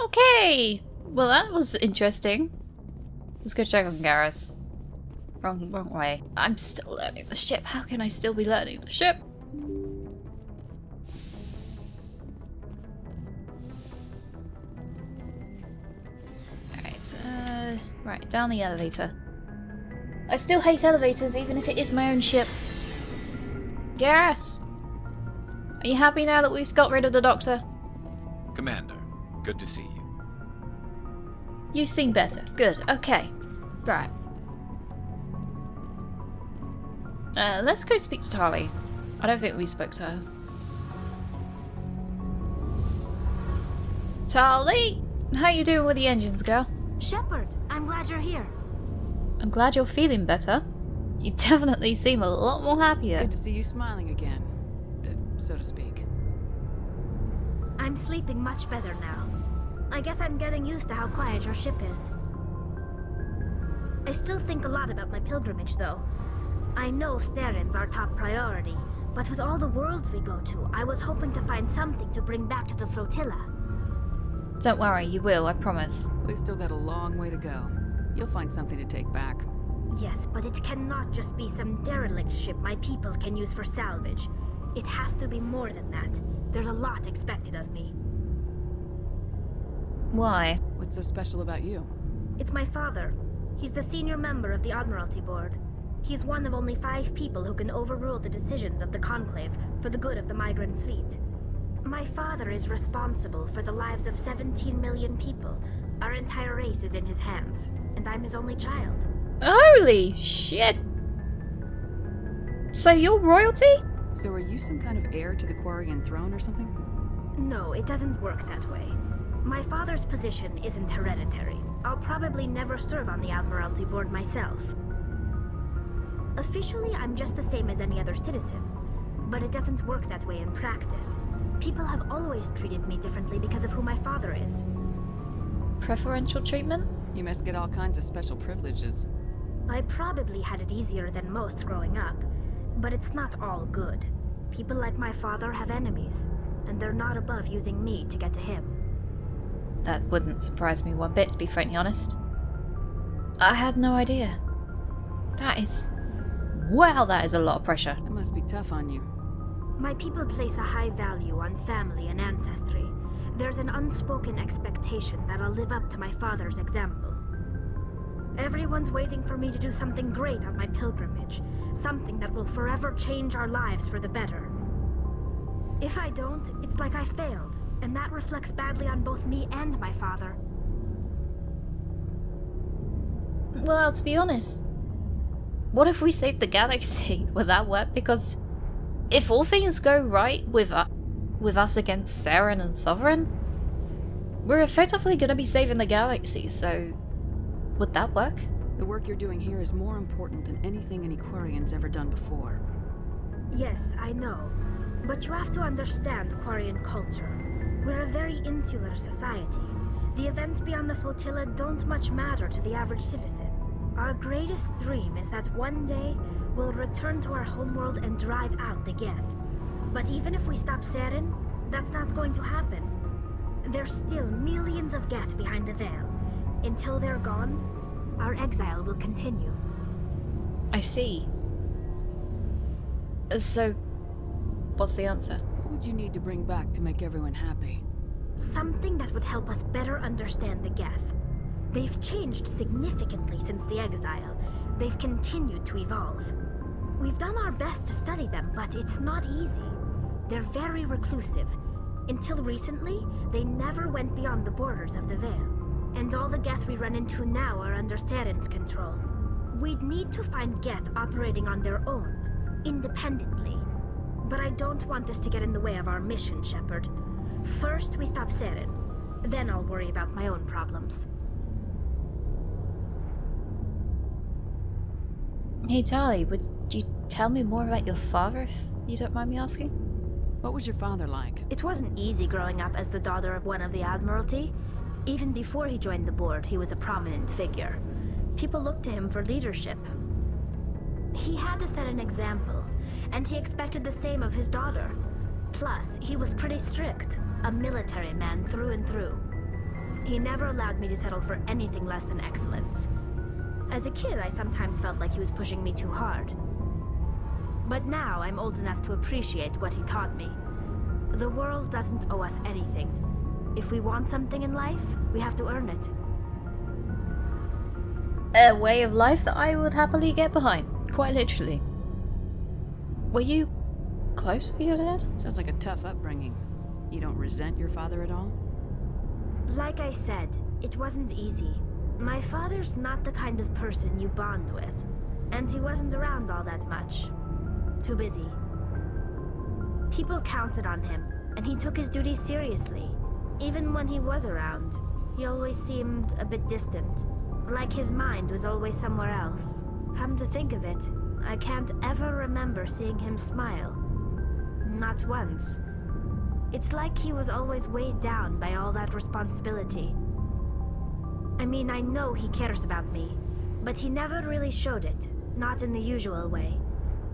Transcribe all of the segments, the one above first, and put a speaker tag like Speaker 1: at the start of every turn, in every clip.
Speaker 1: Okay! Well, that was interesting. Let's go check on Garrus. Wrong way. I'm still learning the ship. How can I still be learning the ship? Alright, right, down the elevator. I still hate elevators, even if it is my own ship. Garrus! Are you happy now that we've got rid of the Doctor?
Speaker 2: Commander, good to see you.
Speaker 1: You seem better. Good, okay. Right. Let's go speak to Tali. I don't think we spoke to her. Tali! How you doing with the engines, girl?
Speaker 3: Shepard, I'm glad you're here.
Speaker 1: I'm glad you're feeling better. You definitely seem a lot more happier.
Speaker 4: Good to see you smiling again, so to speak.
Speaker 3: I'm sleeping much better now. I guess I'm getting used to how quiet your ship is. I still think a lot about my pilgrimage, though. I know Theron's our top priority, but with all the worlds we go to, I was hoping to find something to bring back to the flotilla.
Speaker 1: Don't worry, you will, I promise.
Speaker 4: We've still got a long way to go. You'll find something to take back.
Speaker 3: Yes, but it cannot just be some derelict ship my people can use for salvage. It has to be more than that. There's a lot expected of me.
Speaker 1: Why?
Speaker 4: What's so special about you?
Speaker 3: It's my father. He's the senior member of the Admiralty Board. He's one of only 5 people who can overrule the decisions of the Conclave for the good of the migrant fleet. My father is responsible for the lives of 17 million people. Our entire race is in his hands, and I'm his only child.
Speaker 1: Holy shit! So you're royalty?
Speaker 4: So are you some kind of heir to the Quarian throne or something?
Speaker 3: No, it doesn't work that way. My father's position isn't hereditary. I'll probably never serve on the Admiralty Board myself. Officially, I'm just the same as any other citizen, but it doesn't work that way in practice. People have always treated me differently because of who my father is.
Speaker 1: Preferential treatment?
Speaker 4: You must get all kinds of special privileges.
Speaker 3: I probably had it easier than most growing up, but it's not all good. People like my father have enemies, and they're not above using me to get to him.
Speaker 1: That wouldn't surprise me one bit, to be frankly honest. I had no idea. That is... Wow, that is a lot of pressure.
Speaker 4: That must be tough on you.
Speaker 3: My people place a high value on family and ancestry. There's an unspoken expectation that I'll live up to my father's example. Everyone's waiting for me to do something great on my pilgrimage, something that will forever change our lives for the better. If I don't, it's like I failed, and that reflects badly on both me and my father.
Speaker 1: Well, to be honest, what if we save the galaxy? Would that work? Because if all things go right with us against Theron and Sovereign, we're effectively going to be saving the galaxy, so would that work?
Speaker 4: The work you're doing here is more important than anything any Quarian's ever done before.
Speaker 3: Yes, I know. But you have to understand Quarian culture. We're a very insular society. The events beyond the flotilla don't much matter to the average citizen. Our greatest dream is that one day we'll return to our homeworld and drive out the Geth. But even if we stop Saren, that's not going to happen. There's still millions of Geth behind the veil. Until they're gone, our exile will continue.
Speaker 1: I see. So, what's the answer?
Speaker 4: What would you need to bring back to make everyone happy?
Speaker 3: Something that would help us better understand the Geth. They've changed significantly since the exile. They've continued to evolve. We've done our best to study them, but it's not easy. They're very reclusive. Until recently, they never went beyond the borders of the Veil. And all the Geth we run into now are under Saren's control. We'd need to find Geth operating on their own, independently. But I don't want this to get in the way of our mission, Shepard. First, we stop Saren. Then I'll worry about my own problems.
Speaker 1: Hey Tali, would you tell me more about your father, if you don't mind me asking?
Speaker 4: What was your father like?
Speaker 3: It wasn't easy growing up as the daughter of one of the Admiralty. Even before he joined the board, he was a prominent figure. People looked to him for leadership. He had to set an example, and he expected the same of his daughter. Plus, he was pretty strict, a military man through and through. He never allowed me to settle for anything less than excellence. As a kid, I sometimes felt like he was pushing me too hard. But now I'm old enough to appreciate what he taught me. The world doesn't owe us anything. If we want something in life, we have to earn it.
Speaker 1: A way of life that I would happily get behind, quite literally. Were you close with your dad?
Speaker 4: Sounds like a tough upbringing. You don't resent your father at all?
Speaker 3: Like I said, it wasn't easy. My father's not the kind of person you bond with, and he wasn't around all that much. Too busy. People counted on him, and he took his duties seriously. Even when he was around, he always seemed a bit distant, like his mind was always somewhere else. Come to think of it, I can't ever remember seeing him smile. Not once. It's like he was always weighed down by all that responsibility. I mean, I know he cares about me, but he never really showed it, not in the usual way.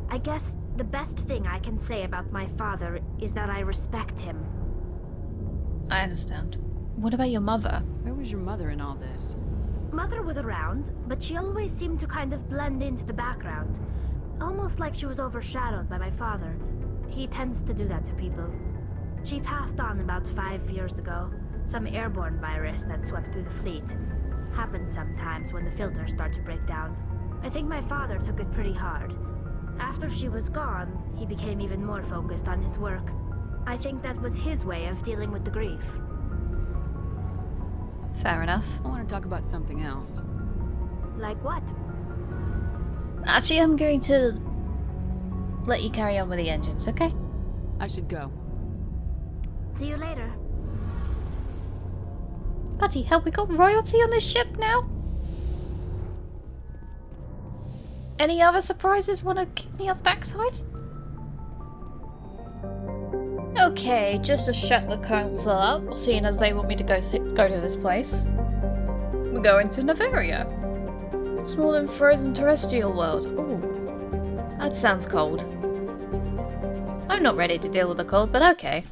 Speaker 3: I guess the best thing I can say about my father is that I respect him.
Speaker 1: I understand. What about your mother?
Speaker 4: Where was your mother in all this?
Speaker 3: Mother was around, but she always seemed to kind of blend into the background. Almost like she was overshadowed by my father. He tends to do that to people. She passed on about 5 years ago. Some airborne virus that swept through the fleet. Happens sometimes when the filters start to break down. I think my father took it pretty hard. After she was gone, he became even more focused on his work. I think that was his way of dealing with the grief.
Speaker 1: Fair enough.
Speaker 4: I want to talk about something else.
Speaker 3: Like what?
Speaker 1: Actually, I'm going to let you carry on with the engines, okay?
Speaker 4: I should go.
Speaker 3: See you later.
Speaker 1: Buddy, have we got royalty on this ship now? Any other surprises want to kick me off the backside? Okay, just to shut the council up, seeing as they want me to go to this place. We're going to Noveria. Small and frozen terrestrial world. Ooh, that sounds cold. I'm not ready to deal with the cold, but okay.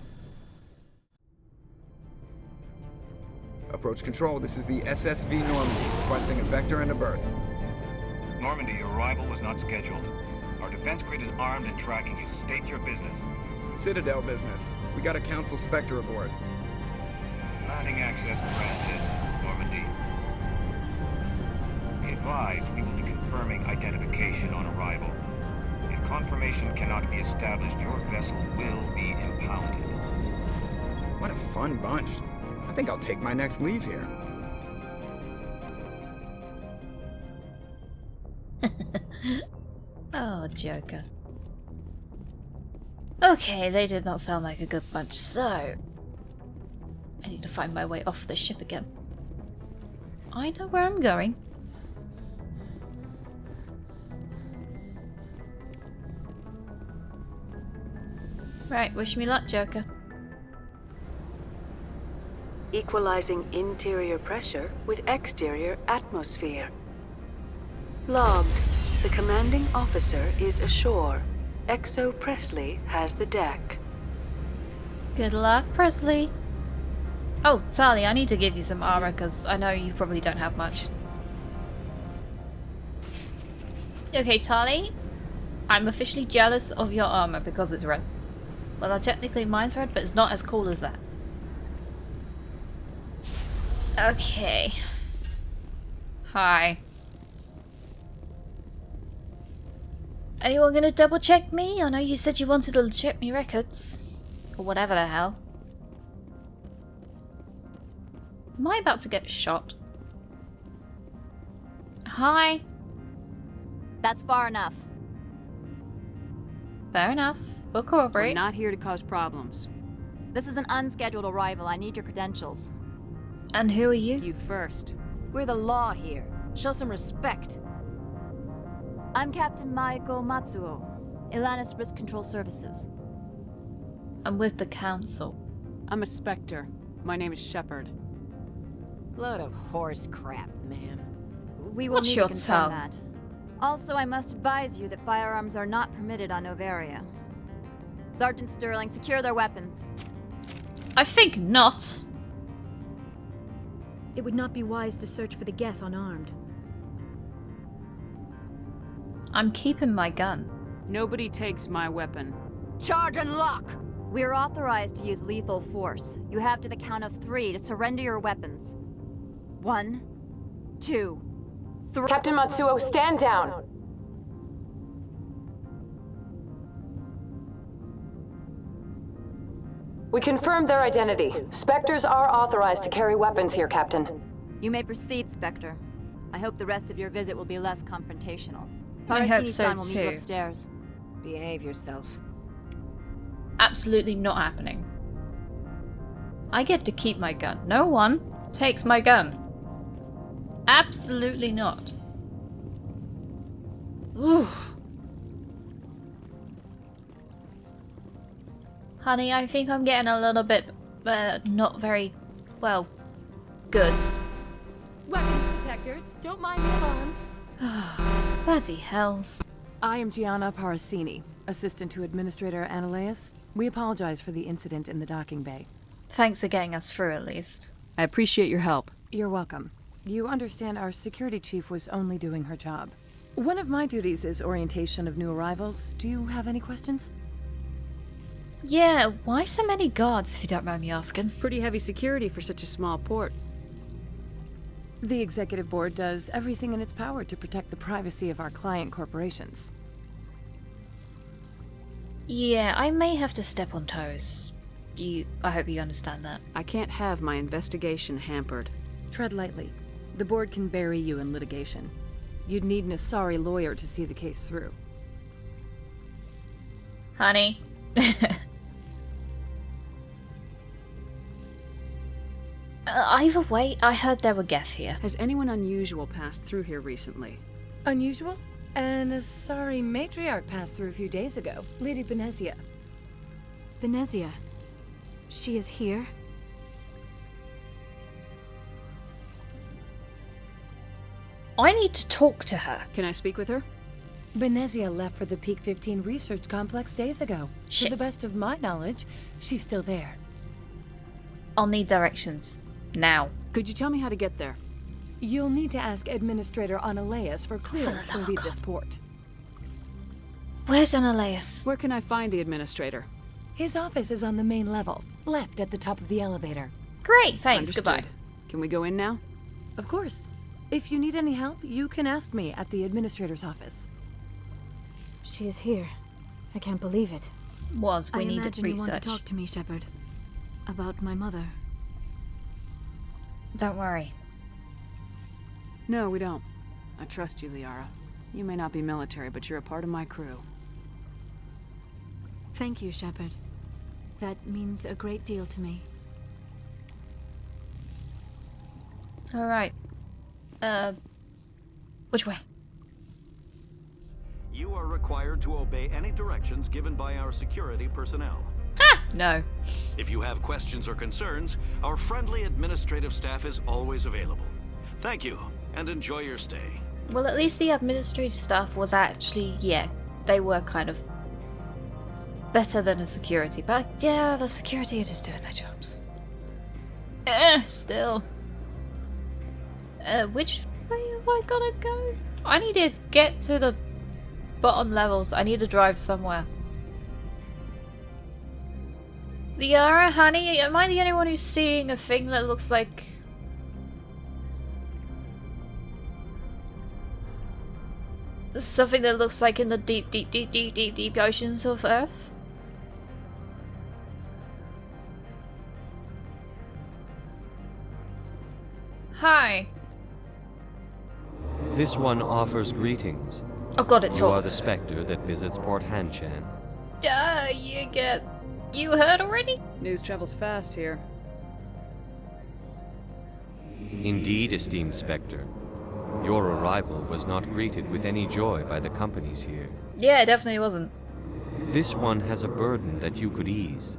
Speaker 5: Approach control, this is the SSV Normandy, requesting a vector and a berth.
Speaker 6: Normandy, your arrival was not scheduled. Our defense grid is armed and tracking you. State your business.
Speaker 5: Citadel business. We got a Council Spectre aboard.
Speaker 6: Landing access granted, Normandy. Be advised, we will be confirming identification on arrival. If confirmation cannot be established, your vessel will be impounded.
Speaker 5: What a fun bunch. I think I'll take my next leave here.
Speaker 1: Oh, Joker. Okay, they did not sound like a good bunch, so... I need to find my way off the ship again. I know where I'm going. Right, wish me luck, Joker.
Speaker 7: Equalizing interior pressure with exterior atmosphere. Logged. The commanding officer is ashore. Exo Presley has the deck.
Speaker 1: Good luck, Presley. Oh, Tali, I need to give you some armor because I know you probably don't have much. Okay, Tali, I'm officially jealous of your armor because it's red. Well, technically mine's red, but it's not as cool as that. Okay. Hi. Anyone gonna double check me? I know you said you wanted to check me records. Or whatever the hell. Am I about to get shot? Hi.
Speaker 8: That's far enough.
Speaker 1: Fair enough. We'll
Speaker 4: We're
Speaker 1: cooperate.
Speaker 4: not here to cause problems.
Speaker 8: This is an unscheduled arrival. I need your credentials.
Speaker 1: And who are you?
Speaker 4: You first.
Speaker 8: We're the law here. Show some respect. I'm Captain Maiko Matsuo, Ilanis Risk Control Services.
Speaker 1: I'm with the council.
Speaker 4: I'm a Spectre. My name is Shepard.
Speaker 8: Load of horse crap, ma'am. We will
Speaker 1: What's
Speaker 8: need
Speaker 1: your
Speaker 8: to confirm
Speaker 1: tongue?
Speaker 8: that. Also, I must advise you that firearms are not permitted on Noveria. Sergeant Sterling, secure their weapons.
Speaker 1: I think not.
Speaker 3: It would not be wise to search for the Geth unarmed.
Speaker 1: I'm keeping my gun.
Speaker 4: Nobody takes my weapon.
Speaker 8: Charge and lock! We're authorized to use lethal force. You have to the count of 3 to surrender your weapons. 1, 2, 3.
Speaker 9: Captain Matsuo, stand down! We confirmed their identity. Spectres are authorized to carry weapons here, Captain.
Speaker 8: You may proceed, Spectre. I hope the rest of your visit will be less confrontational.
Speaker 1: I hope
Speaker 8: Parasini-san
Speaker 1: so
Speaker 8: will meet you
Speaker 1: too.
Speaker 8: upstairs.
Speaker 9: Behave yourself.
Speaker 1: Absolutely not happening. I get to keep my gun. No one takes my gun. Absolutely not. Oof. Honey, I think I'm getting a little bit, not very, well, good.
Speaker 10: Weapons detectors. Don't mind the alarms.
Speaker 1: Bloody hells.
Speaker 10: I am Gianna Parasini, assistant to Administrator Ananias. We apologize for the incident in the docking bay.
Speaker 1: Thanks for getting us through at least.
Speaker 4: I appreciate your help.
Speaker 10: You're welcome. You understand our security chief was only doing her job. One of my duties is orientation of new arrivals. Do you have any questions?
Speaker 1: Yeah, why so many guards if you don't mind me asking?
Speaker 4: Pretty heavy security for such a small port.
Speaker 10: The executive board does everything in its power to protect the privacy of our client corporations.
Speaker 1: Yeah, I may have to step on toes. I hope you understand that.
Speaker 4: I can't have my investigation hampered.
Speaker 10: Tread lightly. The board can bury you in litigation. You'd need an Asari lawyer to see the case through.
Speaker 1: Honey. Either way, I heard there were Geth here.
Speaker 4: Has anyone unusual passed through here recently?
Speaker 10: Unusual? An Asari matriarch passed through a few days ago. Lady Benezia.
Speaker 3: Benezia. She is here?
Speaker 1: I need to talk to her.
Speaker 4: Can I speak with her?
Speaker 10: Benezia left for the Peak 15 research complex days ago.
Speaker 1: Shit.
Speaker 10: To the best of my knowledge, she's still there.
Speaker 1: I'll need directions. Now.
Speaker 4: Could you tell me how to get there?
Speaker 10: You'll need to ask Administrator Ananias for clearance to leave this port.
Speaker 1: Where's Ananias?
Speaker 4: Where can I find the administrator?
Speaker 10: His office is on the main level, left at the top of the elevator.
Speaker 1: Great, thanks,
Speaker 4: Understood.
Speaker 1: goodbye.
Speaker 4: Can we go in now?
Speaker 10: Of course. If you need any help, you can ask me at the administrator's office.
Speaker 3: She is here. I can't believe it.
Speaker 1: We
Speaker 3: I
Speaker 1: needed
Speaker 3: imagine you want to
Speaker 1: research.
Speaker 3: talk to me, Shepard. About my mother.
Speaker 1: Don't worry.
Speaker 4: No, we don't. I trust you, Liara. You may not be military, but you're a part of my crew.
Speaker 3: Thank you, Shepard. That means a great deal to me.
Speaker 1: Alright. Which way?
Speaker 11: You are required to obey any directions given by our security personnel.
Speaker 1: Ah! No.
Speaker 11: If you have questions or concerns, our friendly administrative staff is always available. Thank you, and enjoy your stay.
Speaker 1: Well, at least the administrative staff was actually, yeah, they were kind of better than the security. But yeah, the security are just doing their jobs. Still. Which way have I gotta go? I need to get to the bottom levels. I need to drive somewhere. Liara, honey, am I the only one who's seeing a thing that looks like... something that looks like in the deep oceans of Earth? Hi.
Speaker 12: This one offers greetings.
Speaker 1: Oh god, it
Speaker 12: You are the
Speaker 1: talks.
Speaker 12: specter that visits Port Hanshan.
Speaker 1: You heard already?
Speaker 4: News travels fast here.
Speaker 12: Indeed, esteemed specter. Your arrival was not greeted with any joy by the companies here.
Speaker 1: Yeah, it definitely wasn't.
Speaker 12: This one has a burden that you could ease.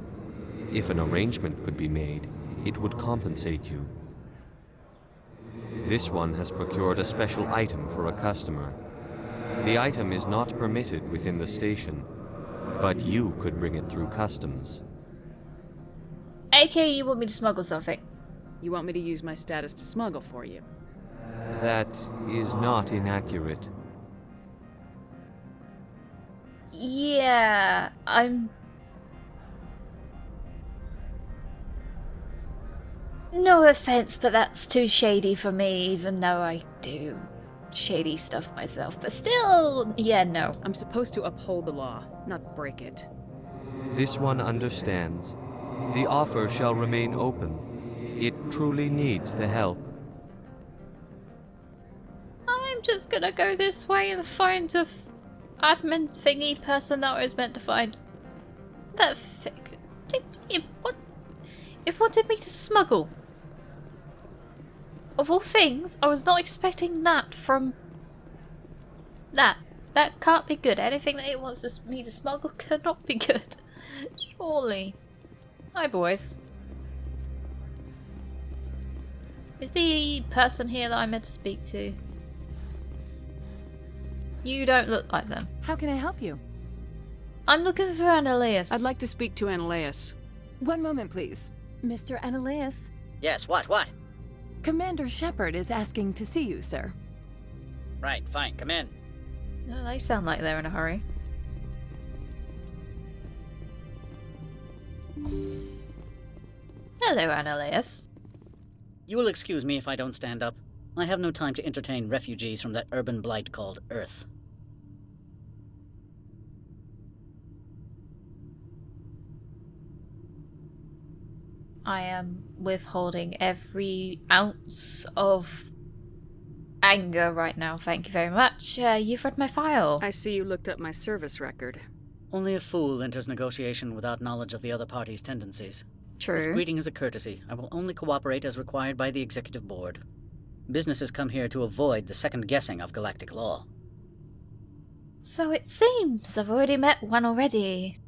Speaker 12: If an arrangement could be made, it would compensate you. This one has procured a special item for a customer. The item is not permitted within the station, but you could bring it through customs.
Speaker 1: AK, you want me to smuggle something?
Speaker 4: You want me to use my status to smuggle for you?
Speaker 12: That is not inaccurate.
Speaker 1: Yeah, I'm... No offense, but that's too shady for me, even though I do shady stuff myself. But still, yeah, no.
Speaker 4: I'm supposed to uphold the law, not break it.
Speaker 12: This one understands. The offer shall remain open. It truly needs the help.
Speaker 1: I'm just gonna go this way and find the admin thingy person that I was meant to find. That it wanted me to smuggle. Of all things, I was not expecting that from that. That can't be good. Anything that it wants me to smuggle cannot be good. Surely. Hi, boys. Is the person here that I meant to speak to? You don't look like them.
Speaker 10: How can I help you?
Speaker 1: I'm looking for Annaleus.
Speaker 4: I'd like to speak to Annaleus.
Speaker 10: One moment, please. Mr. Annaleus?
Speaker 13: Yes, what?
Speaker 10: Commander Shepard is asking to see you, sir.
Speaker 13: Right, fine, come in.
Speaker 1: Oh, they sound like they're in a hurry. Hello, Annaleus.
Speaker 13: You will excuse me if I don't stand up. I have no time to entertain refugees from that urban blight called Earth.
Speaker 1: I am withholding every ounce of anger right now, thank you very much. You've read my file.
Speaker 4: I see you looked up my service record.
Speaker 13: Only a fool enters negotiation without knowledge of the other party's tendencies.
Speaker 1: True.
Speaker 13: This greeting is a courtesy. I will only cooperate as required by the Executive Board. Businesses come here to avoid the second guessing of galactic law.
Speaker 1: So it seems I've already met one already.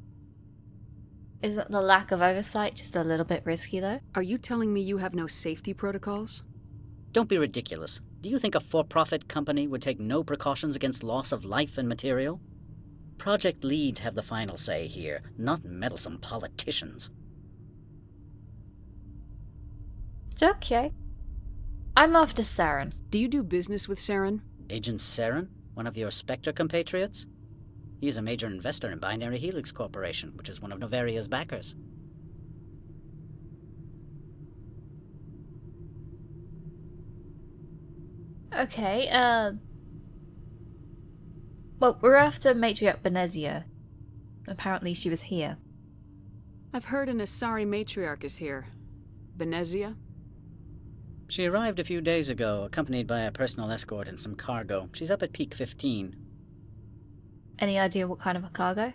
Speaker 1: Isn't the lack of oversight just a little bit risky, though?
Speaker 4: Are you telling me you have no safety protocols?
Speaker 13: Don't be ridiculous. Do you think a for-profit company would take no precautions against loss of life and material? Project leads have the final say here, not meddlesome politicians.
Speaker 1: Okay. I'm after Saren.
Speaker 4: Do you do business with Saren?
Speaker 13: Agent Saren? One of your Spectre compatriots? He is a major investor in Binary Helix Corporation, which is one of Novaria's backers.
Speaker 1: Okay, well, we're after Matriarch Benezia. Apparently she was here.
Speaker 4: I've heard an Asari matriarch is here. Benezia?
Speaker 13: She arrived a few days ago, accompanied by a personal escort and some cargo. She's up at Peak 15.
Speaker 1: Any idea what kind of a cargo?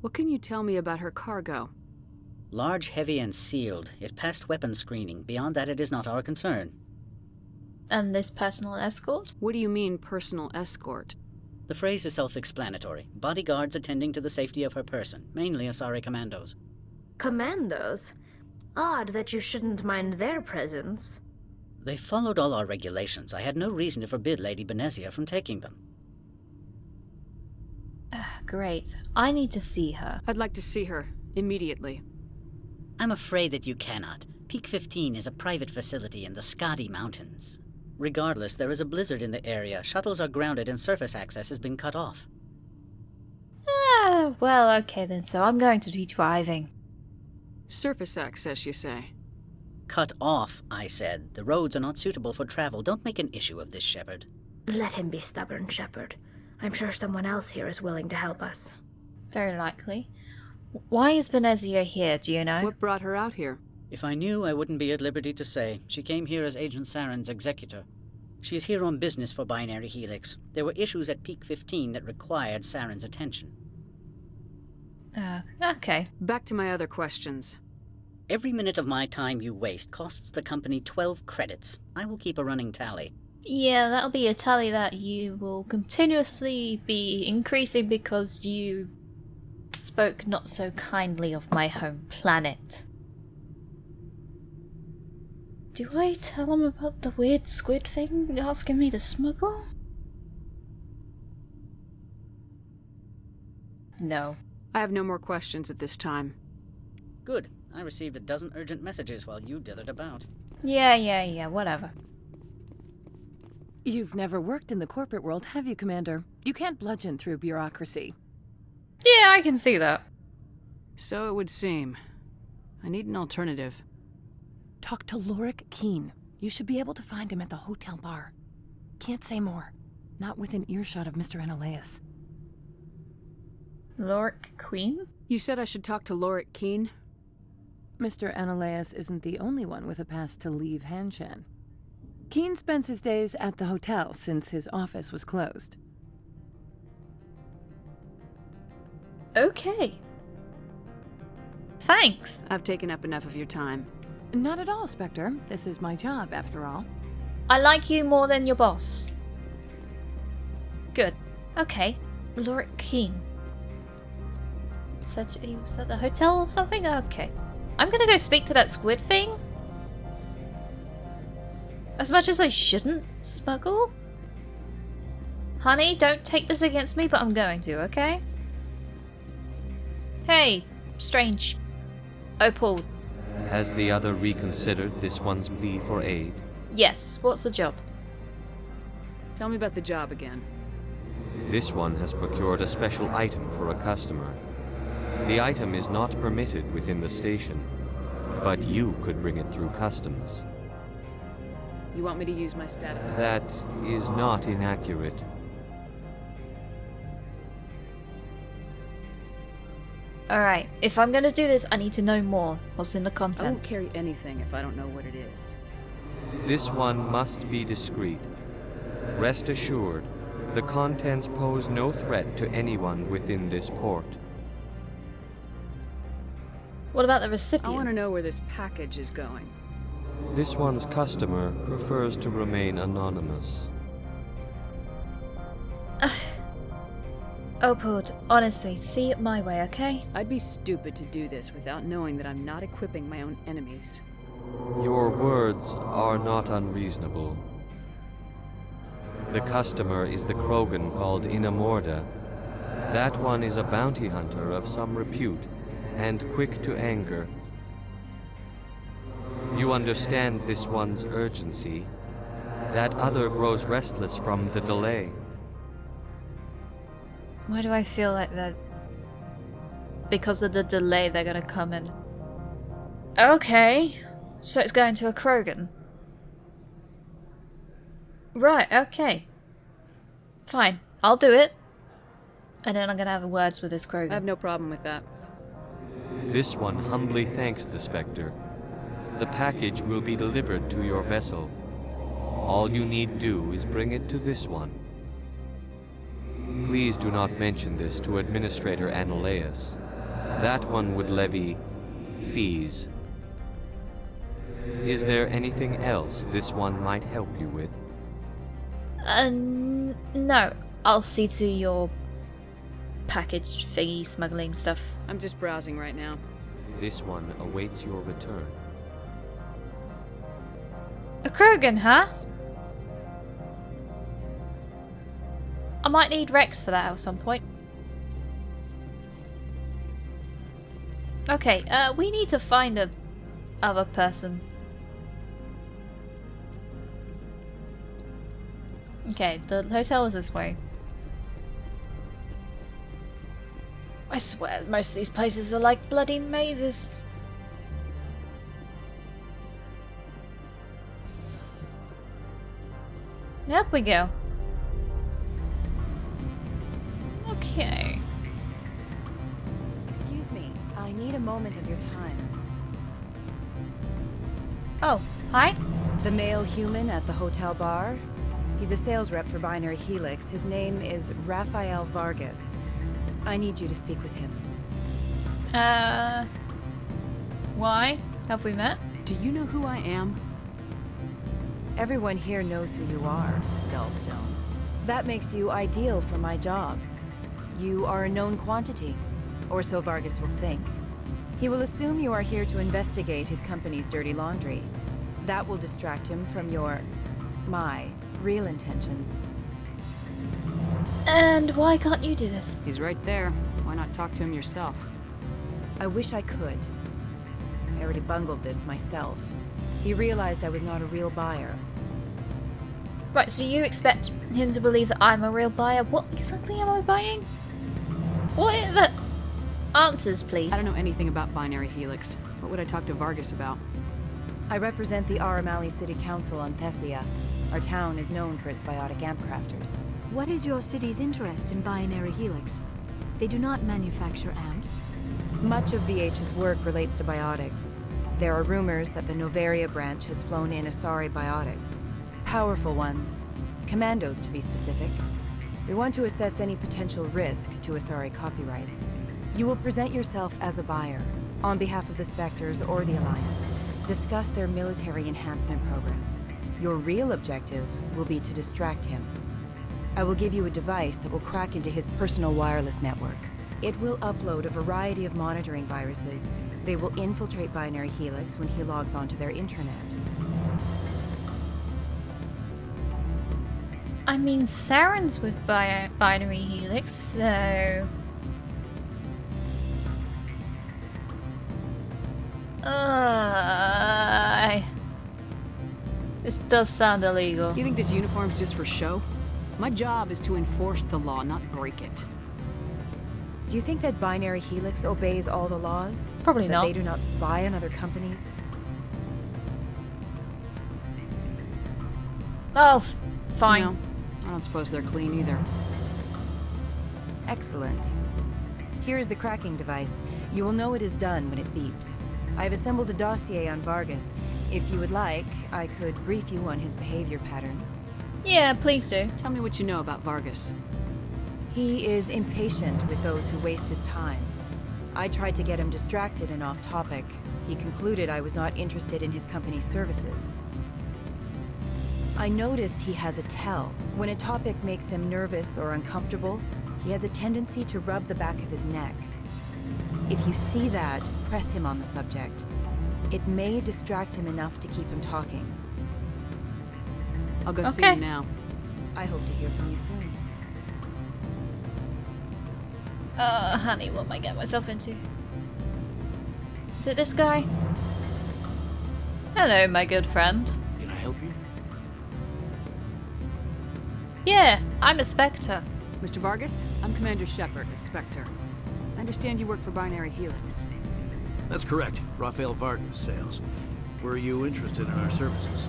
Speaker 4: What can you tell me about her cargo?
Speaker 13: Large, heavy, and sealed. It passed weapons screening. Beyond that, it is not our concern.
Speaker 1: And this personal escort?
Speaker 4: What do you mean, personal escort?
Speaker 13: The phrase is self-explanatory. Bodyguards attending to the safety of her person, mainly Asari commandos.
Speaker 3: Commandos? Odd that you shouldn't mind their presence.
Speaker 13: They followed all our regulations. I had no reason to forbid Lady Benezia from taking them.
Speaker 1: Great. I need to see her.
Speaker 4: I'd like to see her, immediately.
Speaker 13: I'm afraid that you cannot. Peak 15 is a private facility in the Skadi Mountains. Regardless, there is a blizzard in the area. Shuttles are grounded and surface access has been cut off.
Speaker 1: Well, okay then, so I'm going to be driving.
Speaker 4: Surface access, you say?
Speaker 13: Cut off, I said. The roads are not suitable for travel. Don't make an issue of this, Shepard.
Speaker 3: Let him be stubborn, Shepard. I'm sure someone else here is willing to help us.
Speaker 1: Very likely. Why is Benezia here, do you know?
Speaker 4: What brought her out here?
Speaker 13: If I knew, I wouldn't be at liberty to say. She came here as Agent Saren's executor. She is here on business for Binary Helix. There were issues at Peak 15 that required Saren's attention.
Speaker 1: Okay.
Speaker 4: Back to my other questions.
Speaker 13: Every minute of my time you waste costs the company 12 credits. I will keep a running tally.
Speaker 1: Yeah, that'll be a tally that you will continuously be increasing because you spoke not so kindly of my home planet. Do I tell him about the weird squid thing you're asking me to smuggle? No.
Speaker 4: I have no more questions at this time.
Speaker 13: Good. I received a dozen urgent messages while you dithered about.
Speaker 1: Yeah, whatever.
Speaker 10: You've never worked in the corporate world, have you, Commander? You can't bludgeon through bureaucracy.
Speaker 1: Yeah, I can see that.
Speaker 4: So it would seem. I need an alternative.
Speaker 10: Talk to Lorik Keene. You should be able to find him at the hotel bar. Can't say more. Not within earshot of Mr. Analaeus.
Speaker 1: Lorik Queen?
Speaker 4: You said I should talk to Lorik Keene?
Speaker 10: Mr. Analaeus isn't the only one with a pass to leave Hanshan. Keene spends his days at the hotel since his office was closed.
Speaker 1: Okay. Thanks.
Speaker 4: I've taken up enough of your time.
Speaker 10: Not at all, Spectre. This is my job, after all.
Speaker 1: I like you more than your boss. Good. Okay. Lorik Keene. Said he was at the hotel or something? Okay. I'm gonna go speak to that squid thing. As much as I shouldn't smuggle. Honey, don't take this against me, but I'm going to, okay? Hey, strange. Opal.
Speaker 12: Has the other reconsidered this one's plea for aid?
Speaker 1: Yes, what's the job?
Speaker 4: Tell me about the job again.
Speaker 12: This one has procured a special item for a customer. The item is not permitted within the station, but you could bring it through customs.
Speaker 4: You want me to use my status to...
Speaker 12: That is not inaccurate.
Speaker 1: Alright, if I'm gonna do this, I need to know more. What's in the
Speaker 4: I won't
Speaker 1: contents?
Speaker 4: carry anything if I don't know what it is.
Speaker 12: This one must be discreet. Rest assured, the contents pose no threat to anyone within this port.
Speaker 1: What about the
Speaker 4: I
Speaker 1: recipient?
Speaker 4: want to know where this package is going.
Speaker 12: This one's customer prefers to remain anonymous.
Speaker 1: Opal, honestly, see it my way, okay?
Speaker 4: I'd be stupid to do this without knowing that I'm not equipping my own enemies.
Speaker 12: Your words are not unreasonable. The customer is the Krogan called Inamorda. That one is a bounty hunter of some repute, and quick to anger. You understand this one's urgency. That other grows restless from the delay.
Speaker 1: Why do I feel like that? Because of the delay, they're gonna come in. Okay, so it's going to a Krogan. Right, okay. Fine, I'll do it. And then I'm gonna have words with this Krogan.
Speaker 4: I have no problem with that.
Speaker 12: This one humbly thanks the Spectre. The package will be delivered to your vessel. All you need do is bring it to this one. Please do not mention this to Administrator Analaeus. That one would levy fees. Is there anything else this one might help you with?
Speaker 1: No. I'll see to your package thingy smuggling stuff.
Speaker 4: I'm just browsing right now.
Speaker 12: This one awaits your return.
Speaker 1: A Krogan, huh? I might need Rex for that at some point. Okay, we need to find a other person. Okay, the hotel is this way. I swear, most of these places are like bloody mazes. Up we go. Okay.
Speaker 14: Excuse me, I need a moment of your time.
Speaker 1: Oh, hi.
Speaker 14: The male human at the hotel bar? He's a sales rep for Binary Helix. His name is Rafael Vargas. I need you to speak with him.
Speaker 1: Why? Have we met?
Speaker 4: Do you know who I am?
Speaker 14: Everyone here knows who you are, Dullstone. That makes you ideal for my job. You are a known quantity, or so Vargas will think. He will assume you are here to investigate his company's dirty laundry. That will distract him from my real intentions.
Speaker 1: And why can't you do this?
Speaker 4: He's right there. Why not talk to him yourself?
Speaker 14: I wish I could. I already bungled this myself. He realized I was not a real buyer.
Speaker 1: Right, so you expect him to believe that I'm a real buyer? What exactly am I buying? What are the answers, please?
Speaker 4: I don't know anything about Binary Helix. What would I talk to Vargas about?
Speaker 14: I represent the Aramali City Council on Thessia. Our town is known for its biotic amp crafters.
Speaker 15: What is your city's interest in Binary Helix? They do not manufacture amps.
Speaker 14: Much of BH's work relates to biotics. There are rumors that the Novaria branch has flown in Asari biotics. Powerful ones. Commandos, to be specific. We want to assess any potential risk to Asari copyrights. You will present yourself as a buyer, on behalf of the Spectres or the Alliance. Discuss their military enhancement programs. Your real objective will be to distract him. I will give you a device that will crack into his personal wireless network. It will upload a variety of monitoring viruses. They will infiltrate Binary Helix when he logs onto their intranet.
Speaker 1: I mean, Saren's with Binary Helix, so... This does sound illegal.
Speaker 4: Do you think this uniform's just for show? My job is to enforce the law, not break it.
Speaker 14: Do you think that Binary Helix obeys all the laws?
Speaker 1: Probably not.
Speaker 14: That they do not spy on other companies?
Speaker 1: Oh, fine.
Speaker 4: No, I don't suppose they're clean either.
Speaker 14: Excellent. Here is the cracking device. You will know it is done when it beeps. I have assembled a dossier on Vargas. If you would like, I could brief you on his behavior patterns.
Speaker 1: Yeah, please do.
Speaker 4: Tell me what you know about Vargas.
Speaker 14: He is impatient with those who waste his time. I tried to get him distracted and off topic. He concluded I was not interested in his company's services. I noticed he has a tell. When a topic makes him nervous or uncomfortable, he has a tendency to rub the back of his neck. If you see that, press him on the subject. It may distract him enough to keep him talking.
Speaker 4: I'll go see him now.
Speaker 14: I hope to hear from you soon.
Speaker 1: Honey, what am I getting myself into? Is it this guy? Hello, my good friend.
Speaker 16: Can I help you?
Speaker 1: Yeah, I'm a Spectre.
Speaker 4: Mr. Vargas, I'm Commander Shepard, a Spectre. I understand you work for Binary Helix.
Speaker 16: That's correct. Rafael Vargas, sales. Were you interested in our services?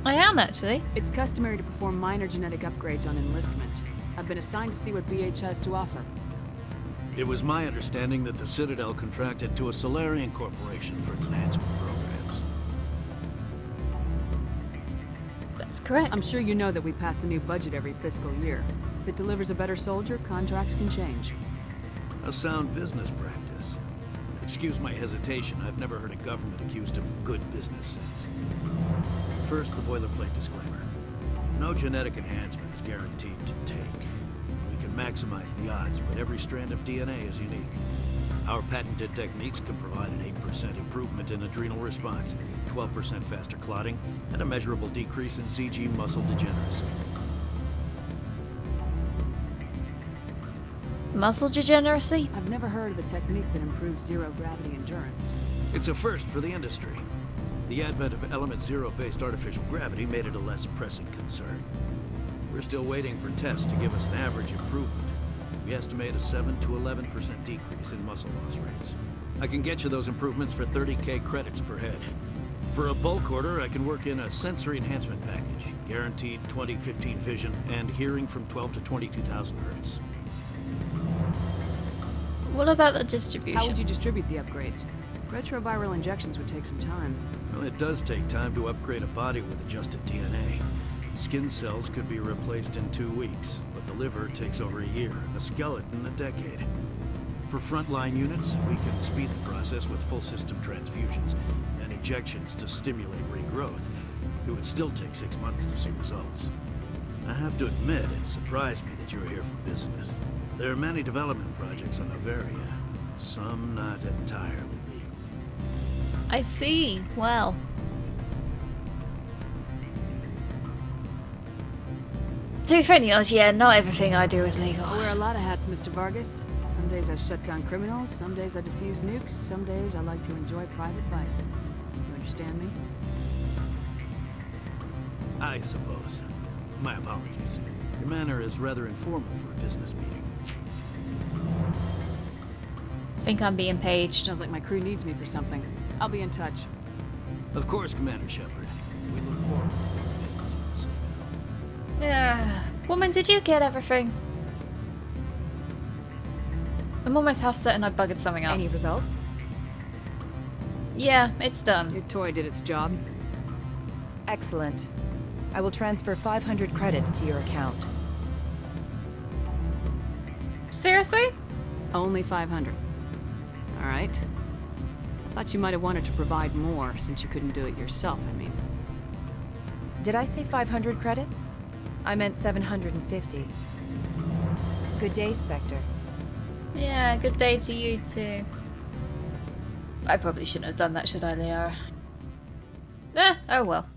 Speaker 1: I am, actually.
Speaker 4: It's customary to perform minor genetic upgrades on enlistment. I've been assigned to see what BH has to offer.
Speaker 16: It was my understanding that the Citadel contracted to a Solarian corporation for its enhancement programs.
Speaker 1: That's correct.
Speaker 4: I'm sure you know that we pass a new budget every fiscal year. If it delivers a better soldier, contracts can change.
Speaker 16: A sound business practice. Excuse my hesitation, I've never heard a government accused of good business sense. First, the boilerplate disclaimer. No genetic enhancement is guaranteed to take. We can maximize the odds, but every strand of DNA is unique. Our patented techniques can provide an 8% improvement in adrenal response, 12% faster clotting, and a measurable decrease in CG muscle degeneracy.
Speaker 1: Muscle degeneracy?
Speaker 4: I've never heard of a technique that improves zero-gravity endurance.
Speaker 16: It's a first for the industry. The advent of element zero-based artificial gravity made it a less pressing concern. We're still waiting for tests to give us an average improvement. We estimate a 7 to 11% decrease in muscle loss rates. I can get you those improvements for 30K credits per head. For a bulk order, I can work in a sensory enhancement package, guaranteed 20/15 vision, and hearing from 12 to 22,000 hertz.
Speaker 1: What about the distribution?
Speaker 4: How would you distribute the upgrades? Retroviral injections would take some time.
Speaker 16: Well, it does take time to upgrade a body with adjusted DNA. Skin cells could be replaced in 2 weeks, but the liver takes over a year, and the skeleton a decade. For frontline units, we can speed the process with full system transfusions and injections to stimulate regrowth. It would still take 6 months to see results. I have to admit, it surprised me that you were here for business. There are many development projects on Novaria, some not entirely legal.
Speaker 1: I see. Well. To be fairly honest, yeah, not everything I do is legal.
Speaker 4: I wear a lot of hats, Mr. Vargas. Some days I shut down criminals, some days I defuse nukes, some days I like to enjoy private vices. You understand me?
Speaker 16: I suppose. My apologies. Your manner is rather informal for a business meeting.
Speaker 1: I think I'm being paged.
Speaker 4: Sounds like my crew needs me for something. I'll be in touch.
Speaker 16: Of course, Commander Shepard. We look forward to doing business with the Citadel.
Speaker 1: Yeah. Woman, did you get everything? I'm almost half certain I buggered something up.
Speaker 14: Any results?
Speaker 1: Yeah, it's done.
Speaker 4: Your toy did its job.
Speaker 14: Excellent. I will transfer 500 credits to your account.
Speaker 1: Seriously?
Speaker 4: Only 500. Alright. I thought you might have wanted to provide more since you couldn't do it yourself, I mean.
Speaker 14: Did I say 500 credits? I meant 750. Good day, Spectre.
Speaker 1: Yeah, good day to you too. I probably shouldn't have done that, should I, Liara? Oh well.